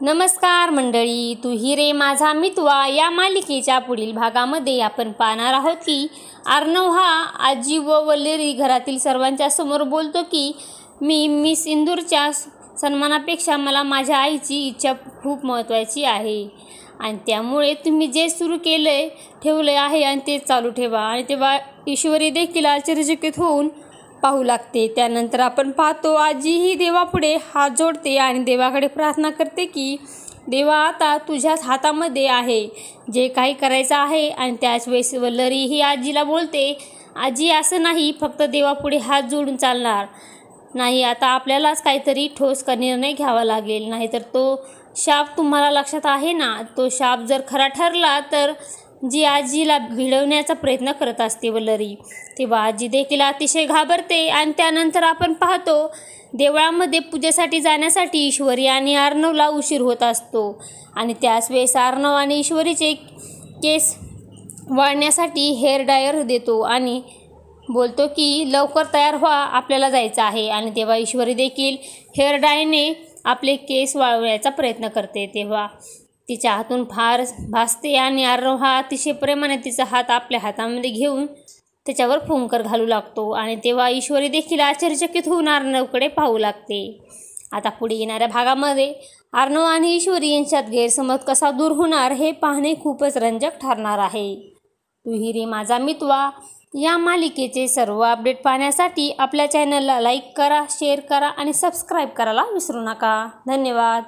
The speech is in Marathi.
नमस्कार मंडळी, तू ही रे माझा मितवा या मालिकेच्या पुढील भागामध्ये आपण पाहणार आहोत की अर्णव हा आजी व वल्लरी घरातील सर्वांच्या समोर बोलतो की मी मिस इंदूरच्या सन्मानापेक्षा मला माझ्या आईची इच्छा खूप महत्त्वाची आहे आणि त्यामुळे तुम्ही जे सुरू ठेवले आहे आणि ते चालू ठेवा. आणि तेव्हा ईश्वरी देखील आश्चर्यचकित होऊन पाहू लागते. त्यानंतर आपण पाहतो आजी ही देवापुढे हात जोडते आणि देवाकडे प्रार्थना करते की देवा आता तुझ्याच हातामध्ये आहे जे काही करायचं आहे. आणि त्याच वेळेस वल्लरी ही आजीला बोलते, आजी असं नाही, फक्त देवापुढे हात जोडून चालणार नाही. आता आपल्यालाच काहीतरी ठोस निर्णय घ्यावा लागेल, नाहीतर तो शाप तुम्हाला लक्षात आहे ना, तो शाप जर खरा ठरला तर जी आजीला भिडवण्याचा प्रयत्न करत असते वल्लरी, तेव्हा आजी देखील अतिशय घाबरते. आणि त्यानंतर आपण पाहतो देवळामध्ये पूजेसाठी जाण्यासाठी ईश्वरी आणि अर्णवला उशीर होत असतो. आणि त्याच वेळेस अर्णव आणि ईश्वरीचे केस वाळण्यासाठी हेअर ड्रायर देतो आणि बोलतो की लवकर तयार व्हा, आपल्याला जायचं आहे. आणि तेव्हा ईश्वरी देखील हेअर ड्रायरने आपले केस वाळवण्याचा प्रयत्न करते. तेव्हा तिच्या हातून फार भासते आणि अर्णव हा अतिशय प्रेमाने तिचा हात आपल्या हातामध्ये घेऊन त्याच्यावर फुंकर घालू लागतो. आणि तेव्हा ईश्वरी देखील आश्चर्यचकित होऊन अर्णवकडे पाहू लागते. आता पुढे येणाऱ्या भागामध्ये अर्णव आणि ईश्वरी यांच्यात गैरसमज कसा दूर होणार हे पाहणे खूपच रंजक ठरणार आहे. तू ही रे माझा मितवा या मालिकेचे सर्व अपडेट पाहण्यासाठी आपल्या चॅनलला लाईक करा, शेअर करा आणि सबस्क्राईब करायला विसरू नका. धन्यवाद.